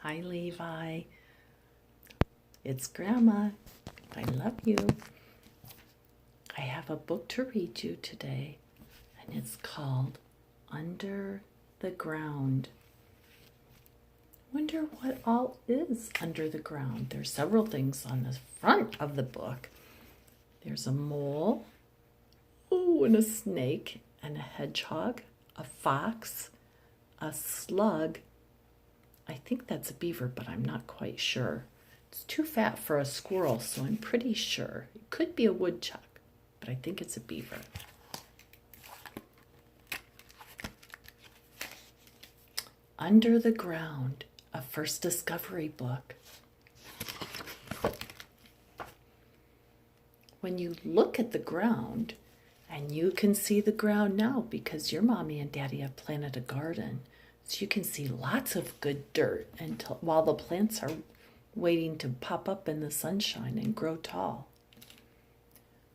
Hi, Levi. It's Grandma. I love you. I have a book to read you today, and it's called Under the Ground. Wonder what all is under the ground. There's several things on the front of the book. There's a mole, and a snake, and a hedgehog, a fox, a slug. I think that's a beaver, but I'm not quite sure. It's too fat for a squirrel, so I'm pretty sure. It could be a woodchuck, but I think it's a beaver. Under the Ground, a first discovery book. When you look at the ground, and you can see the ground now because your mommy and daddy have planted a garden, so you can see lots of good dirt while the plants are waiting to pop up in the sunshine and grow tall.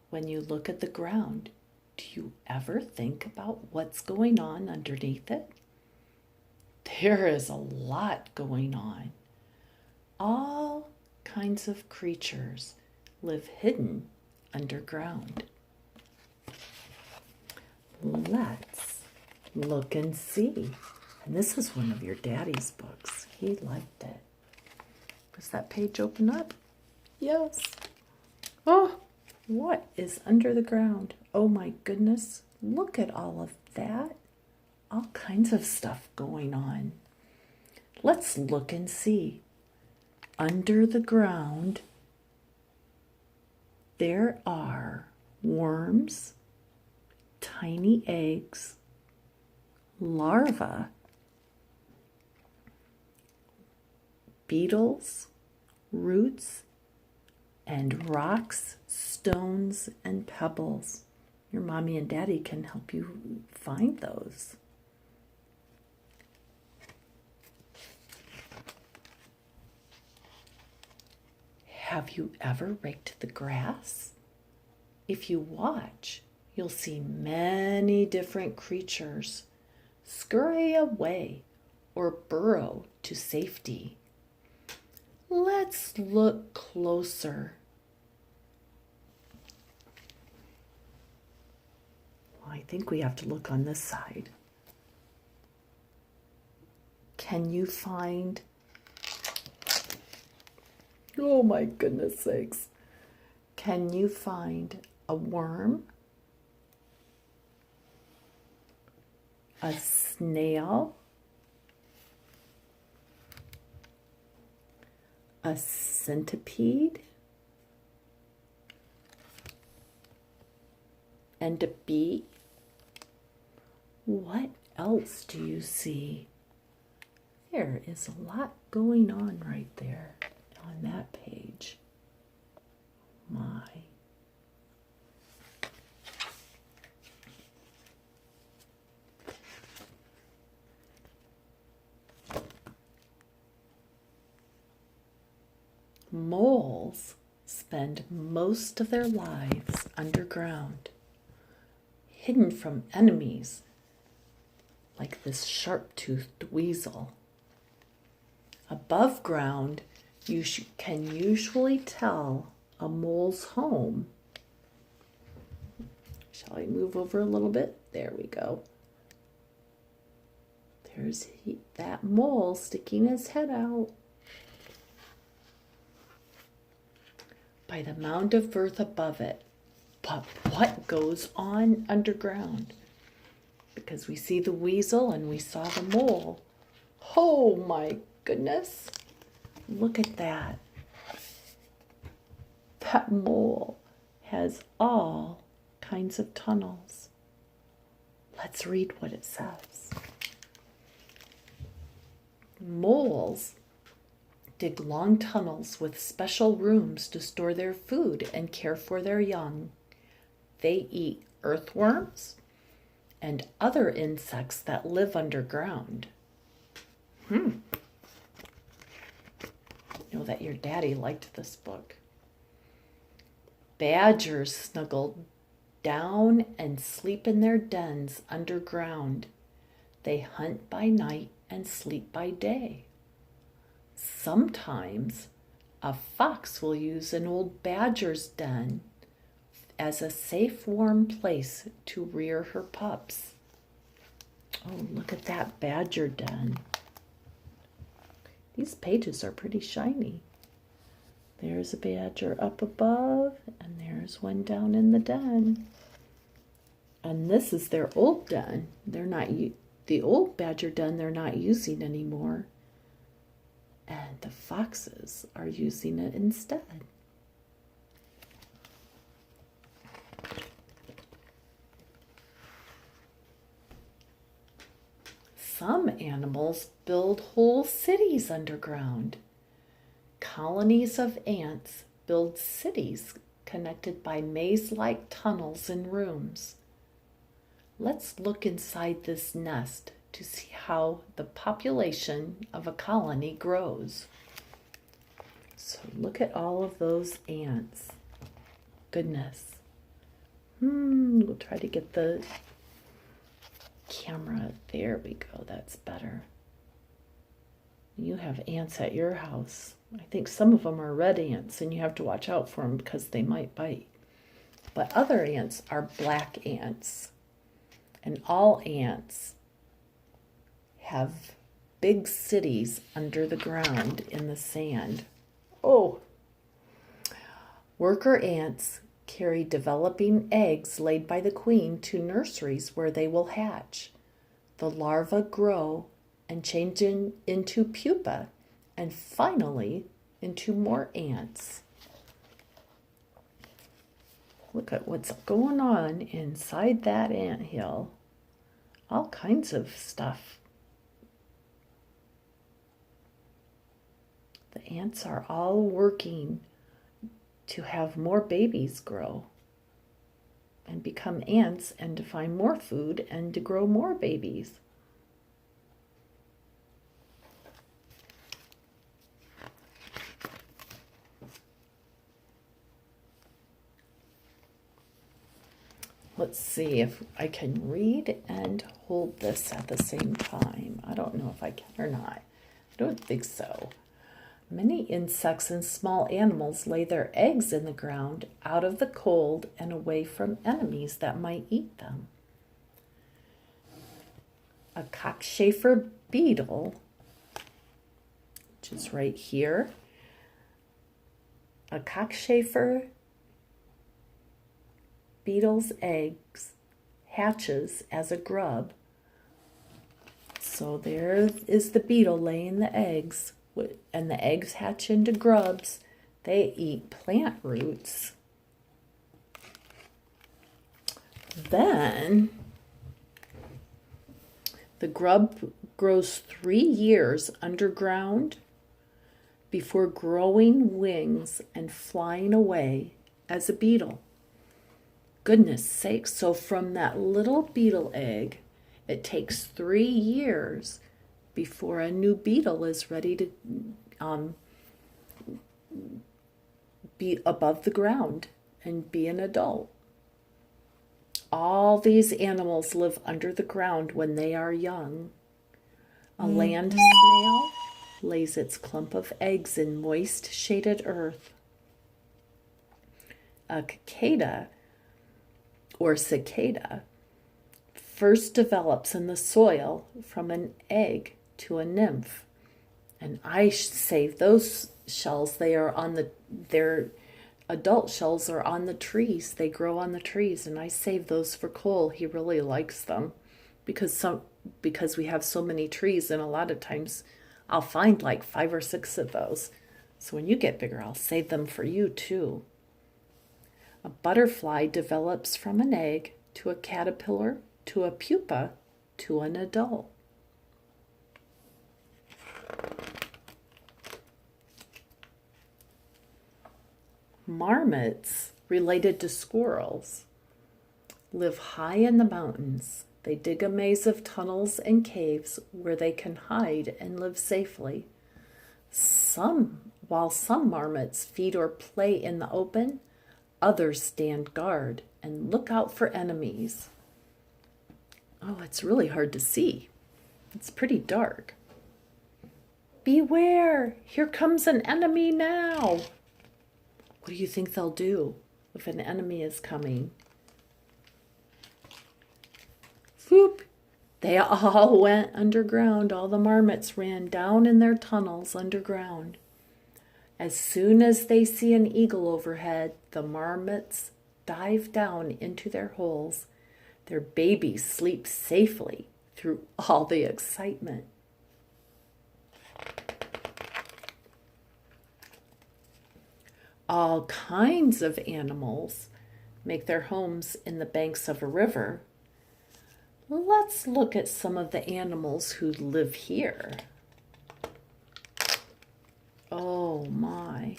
When you look at the ground, do you ever think about what's going on underneath it? There is a lot going on. All kinds of creatures live hidden underground. Let's look and see. And this is one of your daddy's books. He liked it. Does that page open up? Yes. Oh, what is under the ground? Oh my goodness. Look at all of that. All kinds of stuff going on. Let's look and see. Under the ground, there are worms, tiny eggs, larvae, beetles, roots, and rocks, stones, and pebbles. Your mommy and daddy can help you find those. Have you ever raked the grass? If you watch, you'll see many different creatures scurry away or burrow to safety. Let's look closer. I think we have to look on this side. Can you find... Oh my goodness sakes. Can you find a worm, a snail, a centipede, and a bee? What else do you see? There is a lot going on right there on that page. My. Moles spend most of their lives underground, hidden from enemies like this sharp-toothed weasel. Above ground, you can usually tell a mole's home. Shall I move over a little bit? There we go. There's that mole sticking his head out. By the mound of earth above it. But what goes on underground? Because we see the weasel and we saw the mole. Oh my goodness. Look at that. That mole has all kinds of tunnels. Let's read what it says. Moles dig long tunnels with special rooms to store their food and care for their young. They eat earthworms and other insects that live underground. You know that your daddy liked this book. Badgers snuggle down and sleep in their dens underground. They hunt by night and sleep by day. Sometimes a fox will use an old badger's den as a safe, warm place to rear her pups. Oh, look at that badger den. These pages are pretty shiny. There's a badger up above, and there's one down in the den. And this is their old den. They're not the old badger den they're not using anymore. And the foxes are using it instead. Some animals build whole cities underground. Colonies of ants build cities connected by maze-like tunnels and rooms. Let's look inside this nest to see how the population of a colony grows. So look at all of those ants. Goodness. We'll try to get the camera. There we go. That's better. You have ants at your house. I think some of them are red ants, and you have to watch out for them because they might bite. But other ants are black ants. And all ants have big cities under the ground in the sand. Oh! Worker ants carry developing eggs laid by the queen to nurseries where they will hatch. The larvae grow and change into pupa, and finally into more ants. Look at what's going on inside that anthill. All kinds of stuff. The ants are all working to have more babies grow and become ants and to find more food and to grow more babies. Let's see if I can read and hold this at the same time. I don't know if I can or not. I don't think so. Many insects and small animals lay their eggs in the ground out of the cold and away from enemies that might eat them. A cockchafer beetle, which is right here. A cockchafer beetle's eggs hatches as a grub. So there is the beetle laying the eggs, and the eggs hatch into grubs. They eat plant roots. Then the grub grows 3 years underground before growing wings and flying away as a beetle. Goodness sakes, so from that little beetle egg, it takes 3 years before a new beetle is ready to be above the ground and be an adult. All these animals live under the ground when they are young. A land snail lays its clump of eggs in moist, shaded earth. A cicada first develops in the soil from an egg to a nymph. And I save those shells. Their adult shells are on the trees. They grow on the trees, and I save those for Cole. He really likes them because we have so many trees, and a lot of times I'll find like 5 or 6 of those. So when you get bigger, I'll save them for you too. A butterfly develops from an egg to a caterpillar to a pupa to an adult. Marmots, related to squirrels, live high in the mountains. They dig a maze of tunnels and caves where they can hide and live safely. While some marmots feed or play in the open, others stand guard and look out for enemies. Oh, it's really hard to see. It's pretty dark. Beware! Here comes an enemy now! What do you think they'll do if an enemy is coming? Whoop! They all went underground. All the marmots ran down in their tunnels underground. As soon as they see an eagle overhead, the marmots dive down into their holes. Their babies sleep safely through all the excitement. All kinds of animals make their homes in the banks of a river. Let's look at some of the animals who live here. Oh my.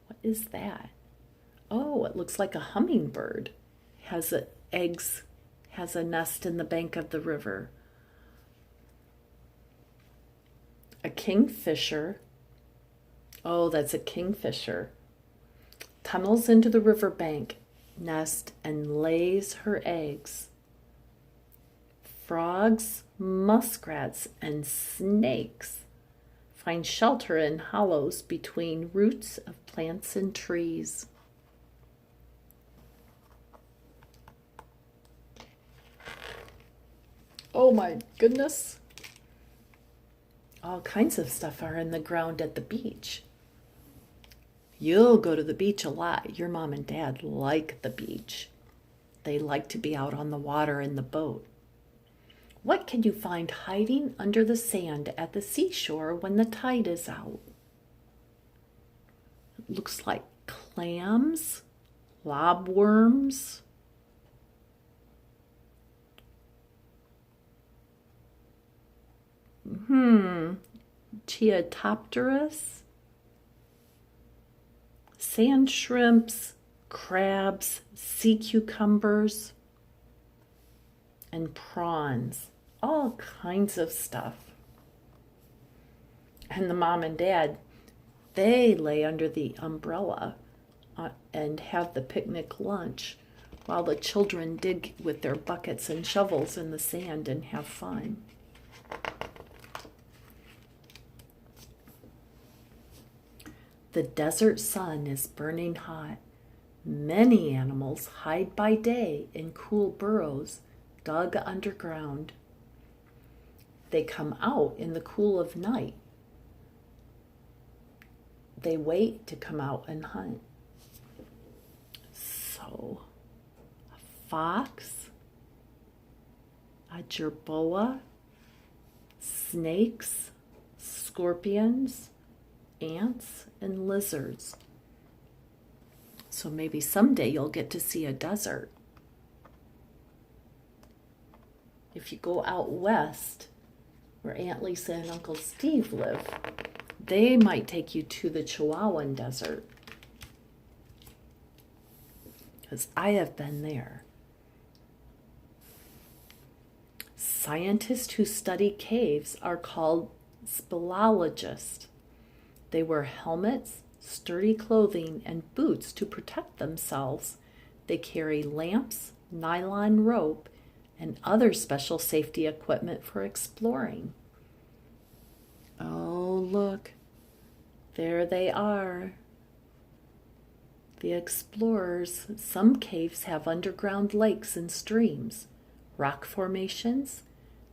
What is that? Oh, it looks like a hummingbird. Has a nest in the bank of the river. A kingfisher. Oh, that's a kingfisher. Tunnels into the riverbank, nest, and lays her eggs. Frogs, muskrats, and snakes find shelter in hollows between roots of plants and trees. Oh my goodness. All kinds of stuff are in the ground at the beach. You'll go to the beach a lot. Your mom and dad like the beach. They like to be out on the water in the boat. What can you find hiding under the sand at the seashore when the tide is out? It looks like clams, lobworms, Chiatopterus, sand shrimps, crabs, sea cucumbers, and prawns. All kinds of stuff. And the mom and dad, they lay under the umbrella and have the picnic lunch while the children dig with their buckets and shovels in the sand and have fun. The desert sun is burning hot. Many animals hide by day in cool burrows dug underground. They come out in the cool of night. They wait to come out and hunt. So, a fox, a jerboa, snakes, scorpions, ants, and lizards. So maybe someday you'll get to see a desert. If you go out west, where Aunt Lisa and Uncle Steve live, they might take you to the Chihuahuan Desert. Because I have been there. Scientists who study caves are called speleologists. They wear helmets, sturdy clothing, and boots to protect themselves. They carry lamps, nylon rope, and other special safety equipment for exploring. Oh, look. There they are. The explorers. Some caves have underground lakes and streams, rock formations,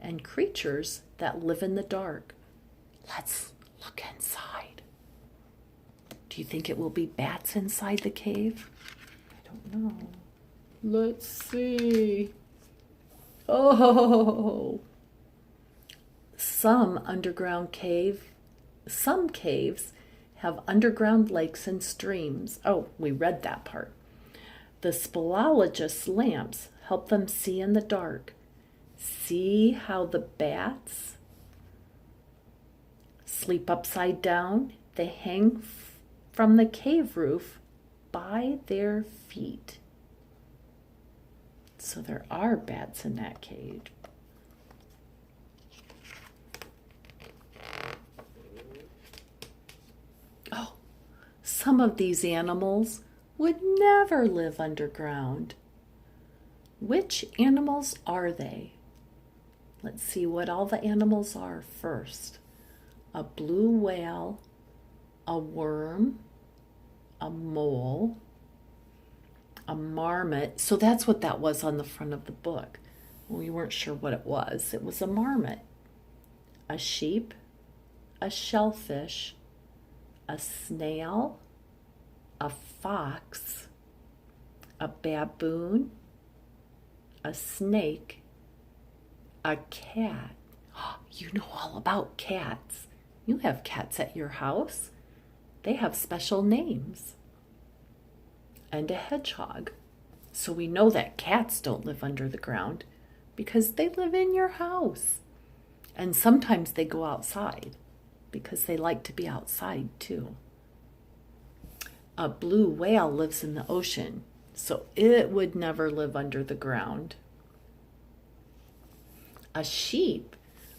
and creatures that live in the dark. Let's look inside. Do you think it will be bats inside the cave? I don't know. Let's see. Oh, some caves have underground lakes and streams. Oh, we read that part. The speleologists' lamps help them see in the dark. See how the bats sleep upside down? They hang from the cave roof by their feet. So there are bats in that cave. Oh, some of these animals would never live underground. Which animals are they? Let's see what all the animals are first. A blue whale, a worm, a mole, a marmot. So that's what that was on the front of the book. We weren't sure what it was. It was a marmot. A sheep, a shellfish, a snail, a fox, a baboon, a snake, a cat. You know all about cats. You have cats at your house. They have special names. And a hedgehog. So we know that cats don't live under the ground because they live in your house. And sometimes they go outside because they like to be outside too. A blue whale lives in the ocean, so it would never live under the ground. A sheep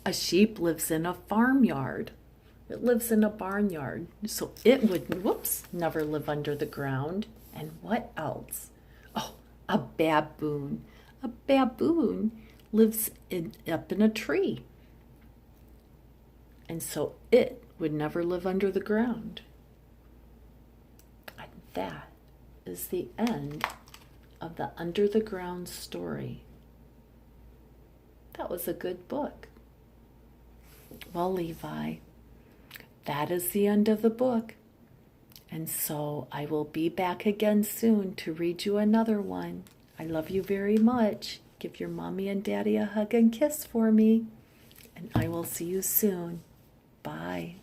lives in a farmyard. It lives in a barnyard, so it would, never live under the ground. And what else? Oh, a baboon. A baboon lives up in a tree. And so it would never live under the ground. And that is the end of the Under the Ground story. That was a good book. Well, Levi, that is the end of the book. And so I will be back again soon to read you another one. I love you very much. Give your mommy and daddy a hug and kiss for me. And I will see you soon. Bye.